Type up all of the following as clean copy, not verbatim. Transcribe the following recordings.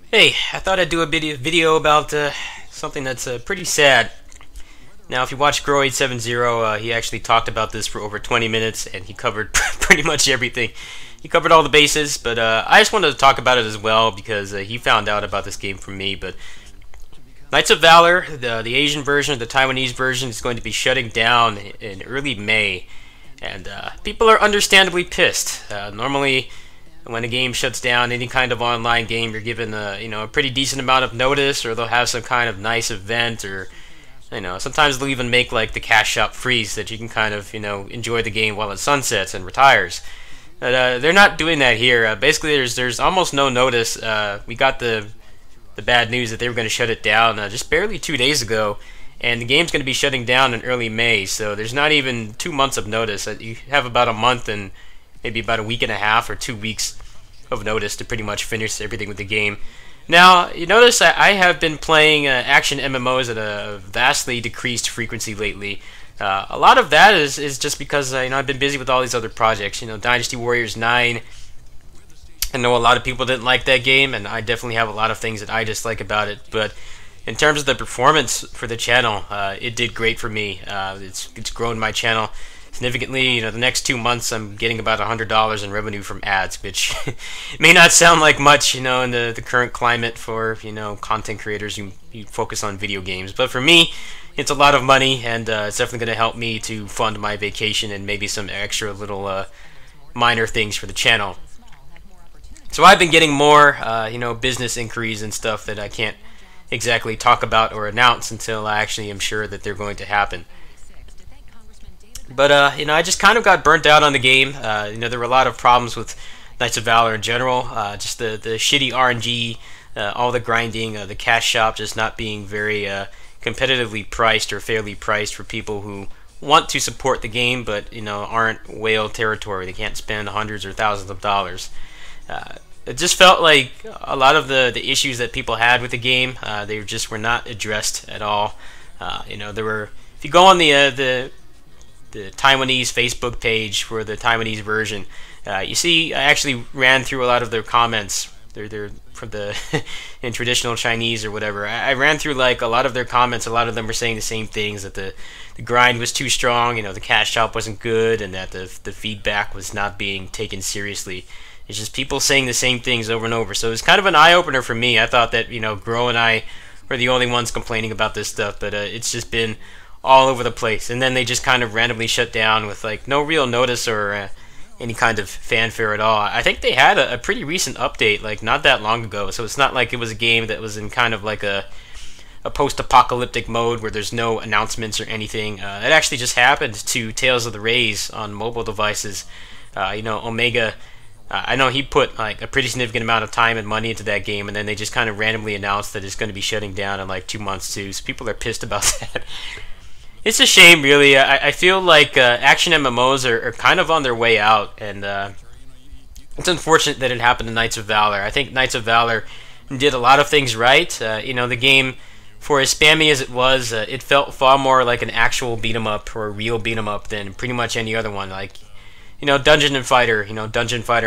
Hey, I thought I'd do a video about something that's pretty sad. Now, if you watch Groid70, he actually talked about this for over 20 minutes, and he covered pretty much everything. He covered all the bases, but I just wanted to talk about it as well because he found out about this game from me. But Knights of Valor, the Asian version, the Taiwanese version, is going to be shutting down in early May, and people are understandably pissed. Normally, when a game shuts down, any kind of online game, you're given a pretty decent amount of notice, or they'll have some kind of nice event, or sometimes they'll even make like the cash shop freeze that you can kind of enjoy the game while it sunsets and retires. But they're not doing that here. Basically, there's almost no notice. We got the bad news that they were going to shut it down just barely 2 days ago, and the game's going to be shutting down in early May. So there's not even 2 months of notice. You have about a month and maybe about a week and a half or 2 weeks of notice to pretty much finish everything with the game. Now, you notice I have been playing action MMOs at a vastly decreased frequency lately. A lot of that is just because I've been busy with all these other projects. Dynasty Warriors 9. I know a lot of people didn't like that game, and I definitely have a lot of things that I dislike about it. But in terms of the performance for the channel, it did great for me. It's grown my channel significantly. The next 2 months I'm getting about $100 in revenue from ads, which may not sound like much, in the current climate for content creators who focus on video games. But for me, it's a lot of money, and it's definitely going to help me to fund my vacation and maybe some extra little minor things for the channel. So I've been getting more, business inquiries and stuff that I can't exactly talk about or announce until I actually am sure that they're going to happen. But I just kind of got burnt out on the game. There were a lot of problems with Knights of Valor in general. Just the shitty RNG, all the grinding, the cash shop just not being very competitively priced or fairly priced for people who want to support the game, but aren't whale territory. They can't spend hundreds or thousands of dollars. It just felt like a lot of the issues that people had with the game, they just were not addressed at all. There were, if you go on the Taiwanese Facebook page for the Taiwanese version, you see I actually ran through a lot of their comments. They're from the in traditional Chinese or whatever. I ran through like a lot of their comments. A lot of them were saying the same things, that the grind was too strong, the cash shop wasn't good, and that the feedback was not being taken seriously. It's just people saying the same things over and over. So it's kind of an eye-opener for me. I thought that, Grow and I were the only ones complaining about this stuff, but it's just been all over the place. And then they just kind of randomly shut down with like no real notice or any kind of fanfare at all. I think they had a pretty recent update, like not that long ago, so it's not like it was a game that was in kind of like a post-apocalyptic mode where there's no announcements or anything. It actually just happened to Tales of the Rays on mobile devices. Omega, I know he put like a pretty significant amount of time and money into that game, and then they just kind of randomly announced that it's going to be shutting down in like 2 months too, so people are pissed about that. It's a shame, really. I feel like action MMOs are kind of on their way out, and it's unfortunate that it happened to Knights of Valor. I think Knights of Valor did a lot of things right. The game, for as spammy as it was, it felt far more like an actual beat-em-up or a real beat-em-up than pretty much any other one. Like, Dungeon Fighter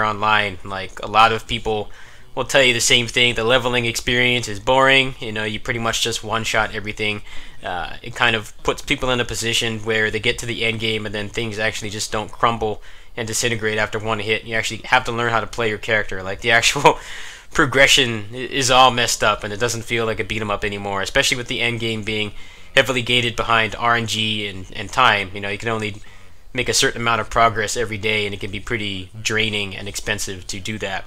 Online, like a lot of people will tell you the same thing. The leveling experience is boring. You pretty much just one-shot everything. It kind of puts people in a position where they get to the end game and then things actually just don't crumble and disintegrate after one hit. You actually have to learn how to play your character. Like the actual progression is all messed up, and it doesn't feel like a beat 'em up anymore, especially with the end game being heavily gated behind RNG and time. You can only make a certain amount of progress every day, and it can be pretty draining and expensive to do that.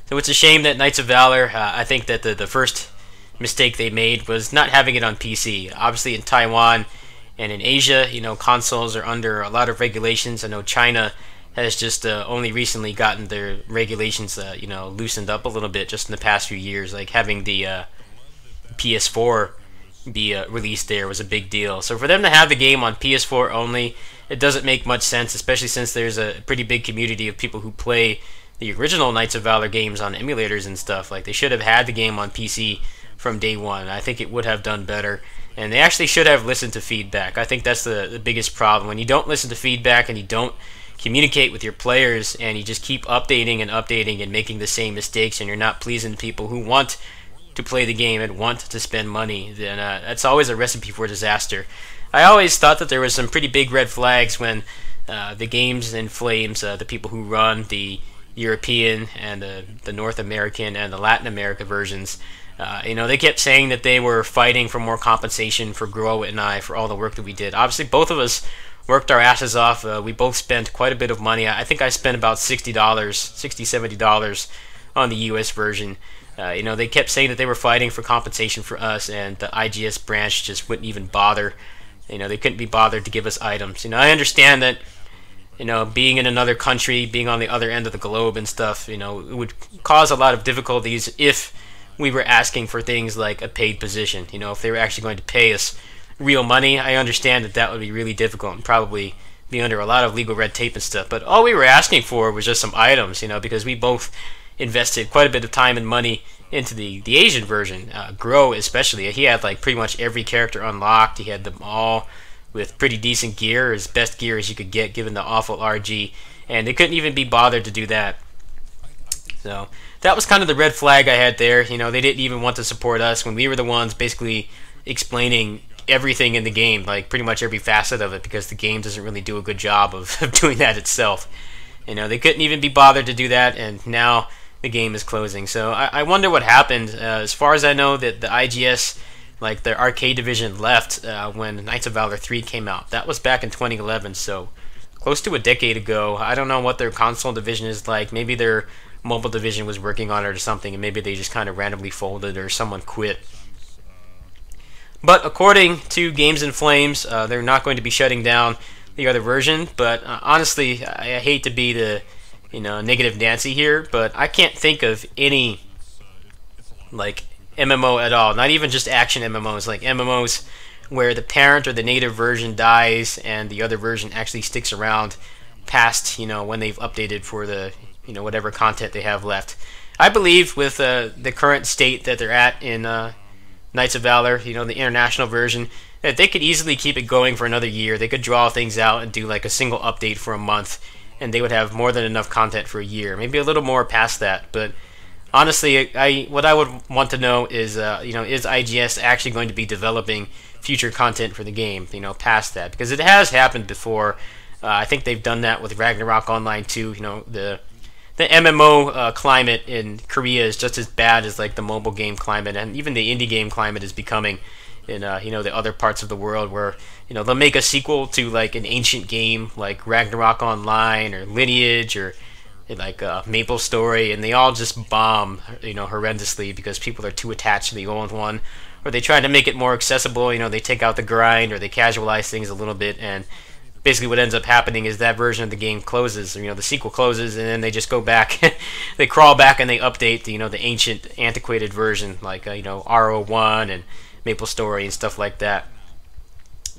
So it's a shame that Knights of Valor, I think that the first mistake they made was not having it on PC. Obviously in Taiwan and in Asia, consoles are under a lot of regulations. I know China has just only recently gotten their regulations, loosened up a little bit just in the past few years. Like having the PS4 be released there was a big deal. So for them to have the game on PS4 only, it doesn't make much sense, especially since there's a pretty big community of people who play the original Knights of Valor games on emulators and stuff. Like they should have had the game on PC from day one. I think it would have done better, and they actually should have listened to feedback. I think that's the biggest problem. When you don't listen to feedback and you don't communicate with your players and you just keep updating and updating and making the same mistakes, and you're not pleasing the people who want to play the game and want to spend money, then that's always a recipe for disaster. I always thought that there was some pretty big red flags when the game's in flames. The people who run the European and the North American and the Latin America versions, they kept saying that they were fighting for more compensation for Grow and I for all the work that we did. Obviously, both of us worked our asses off. We both spent quite a bit of money. I think I spent about $60, on the US version. They kept saying that they were fighting for compensation for us, and the IGS branch just wouldn't even bother. They couldn't be bothered to give us items. I understand that, being in another country, being on the other end of the globe and stuff, it would cause a lot of difficulties if we were asking for things like a paid position. If they were actually going to pay us real money, I understand that that would be really difficult and probably be under a lot of legal red tape and stuff. But all we were asking for was just some items, because we both invested quite a bit of time and money into the Asian version. Grow especially, he had like pretty much every character unlocked. He had them all with pretty decent gear, as best gear as you could get given the awful RG, and they couldn't even be bothered to do that. So that was kind of the red flag I had there. They didn't even want to support us when we were the ones basically explaining everything in the game, like pretty much every facet of it, because the game doesn't really do a good job of doing that itself. They couldn't even be bothered to do that, and now the game is closing. So I wonder what happened. As far as I know, that the IGS, like the arcade division, left when Knights of Valor 3 came out. That was back in 2011, so close to a decade ago. I don't know what their console division is like. Maybe their mobile division was working on it or something, and maybe they just kind of randomly folded or someone quit. But according to Games in Flames, they're not going to be shutting down the other version. But honestly, I hate to be the negative Nancy here, but I can't think of any like MMO at all. Not even just action MMOs, like MMOs where the parent or the native version dies and the other version actually sticks around past when they've updated for the whatever content they have left. I believe with the current state that they're at in Knights of Valor, the international version, that they could easily keep it going for another year. They could draw things out and do like a single update for a month, and they would have more than enough content for a year, maybe a little more past that. But honestly, what I would want to know is, is IGS actually going to be developing future content for the game, past that? Because it has happened before. I think they've done that with Ragnarok Online 2. The MMO climate in Korea is just as bad as like the mobile game climate, and even the indie game climate is becoming in the other parts of the world, where they'll make a sequel to like an ancient game like Ragnarok Online or Lineage or like Maple Story, and they all just bomb horrendously because people are too attached to the old one, or they try to make it more accessible. They take out the grind or they casualize things a little bit, and basically what ends up happening is that version of the game closes, the sequel closes, and then they just go back, they crawl back and they update the ancient antiquated version, like RO1 and Maple Story and stuff like that.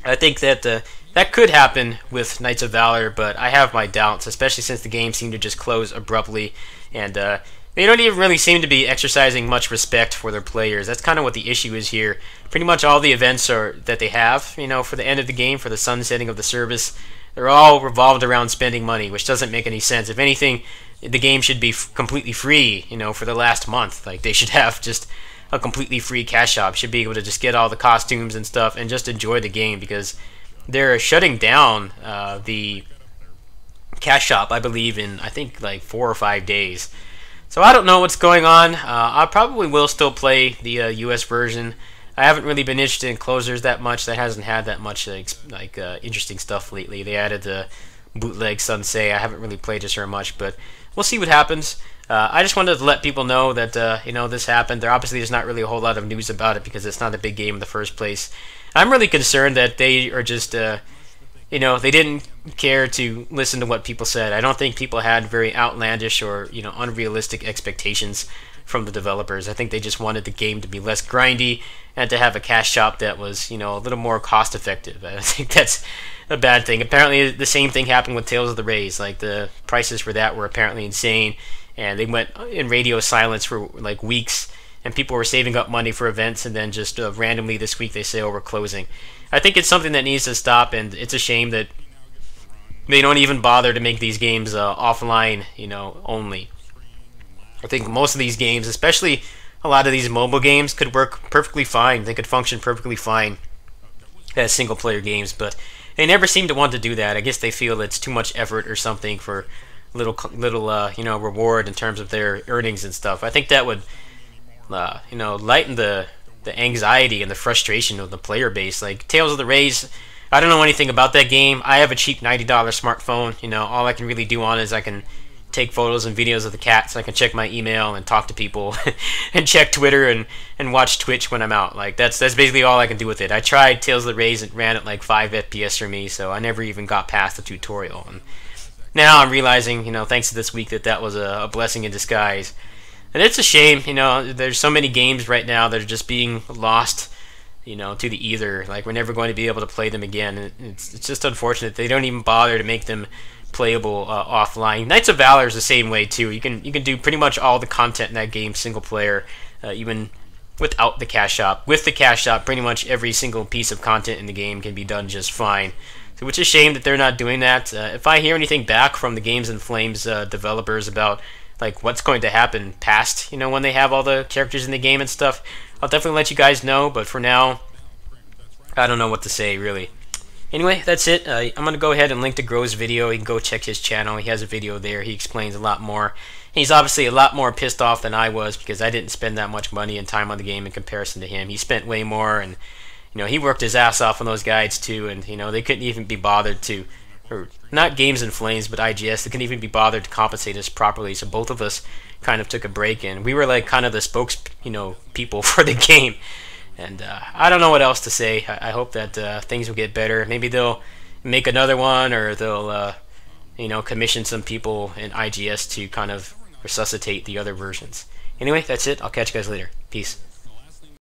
I think that that could happen with Knights of Valor, but I have my doubts, especially since the game seemed to just close abruptly, and they don't even really seem to be exercising much respect for their players. That's kind of what the issue is here. Pretty much all the events that they have, for the end of the game, for the sunsetting of the service, they're all revolved around spending money, which doesn't make any sense. If anything, the game should be completely free, for the last month. Like, they should have just a completely free cash shop. Should be able to just get all the costumes and stuff and just enjoy the game, because they're shutting down the cash shop, I believe, in I think like 4 or 5 days. So I don't know what's going on. I probably will still play the US version. I haven't really been interested in closers that much. That hasn't had that much interesting stuff lately. They added the bootleg Sunsei. I haven't really played it very much, but we'll see what happens. I just wanted to let people know that this happened. There's not really a whole lot of news about it because it's not a big game in the first place. I'm really concerned that they are just they didn't care to listen to what people said. I don't think people had very outlandish or unrealistic expectations from the developers. I think they just wanted the game to be less grindy and to have a cash shop that was a little more cost effective. I think that's a bad thing. Apparently the same thing happened with Tales of the Rays. Like, the prices for that were apparently insane, and they went in radio silence for like weeks, and people were saving up money for events, and then just randomly this week they say, oh, we're closing. I think it's something that needs to stop, and it's a shame that they don't even bother to make these games offline, only. I think most of these games, especially a lot of these mobile games, could work perfectly fine. They could function perfectly fine as single player games, but they never seem to want to do that. I guess they feel it's too much effort or something for little reward in terms of their earnings and stuff. I think that would lighten the anxiety and the frustration of the player base. Like Tales of the Rays, I don't know anything about that game. I have a cheap $90 smartphone. All I can really do on it is I can take photos and videos of the cats. I can check my email and talk to people and check Twitter and watch Twitch when I'm out. Like that's basically all I can do with it. I tried Tales of the Rays and ran at like 5 FPS for me, so I never even got past the tutorial. And now I'm realizing, thanks to this week, that was a blessing in disguise. And it's a shame, there's so many games right now that are just being lost, to the ether. Like we're never going to be able to play them again. It's just unfortunate they don't even bother to make them playable offline. Knights of Valor is the same way too. You can do pretty much all the content in that game single player, even without the cash shop. With the cash shop, pretty much every single piece of content in the game can be done just fine. So, which is a shame that they're not doing that. If I hear anything back from the Games in Flames developers about like what's going to happen past, when they have all the characters in the game and stuff, I'll definitely let you guys know. But for now, I don't know what to say really. Anyway, that's it. I'm going to go ahead and link to Grow's video. You can go check his channel. He has a video there. He explains a lot more. He's obviously a lot more pissed off than I was because I didn't spend that much money and time on the game in comparison to him. He spent way more, and he worked his ass off on those guides too, and they couldn't even be bothered to, or not Games in Flames, but IGS, they couldn't even be bothered to compensate us properly. So both of us kind of took a break, and we were like kind of the spokes, people for the game. And I don't know what else to say. I hope that things will get better. Maybe they'll make another one, or they'll, commission some people in IGS to kind of resuscitate the other versions. Anyway, that's it. I'll catch you guys later. Peace.